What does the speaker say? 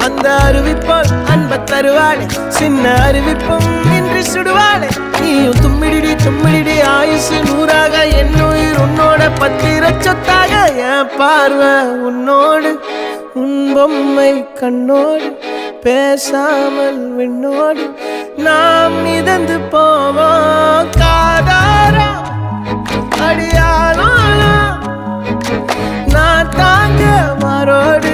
அந்த அறிவிப்போல் அன்ப தருவாளே சின்ன அறிவிப்பும் இன்று சுடுவாளே நீயும் தும்மிடி ஆயுசு நூறாக என் உயிர் உன்னோட பத்திர சொத்தாக என் பார்வை உன்னோடு உன் பொம்மை கண்ணோடு பேசாமல் விண்ணோடு நாம் மிதந்து போவோம் காதாரா அடியானோ நான் தாங்க மாறோடு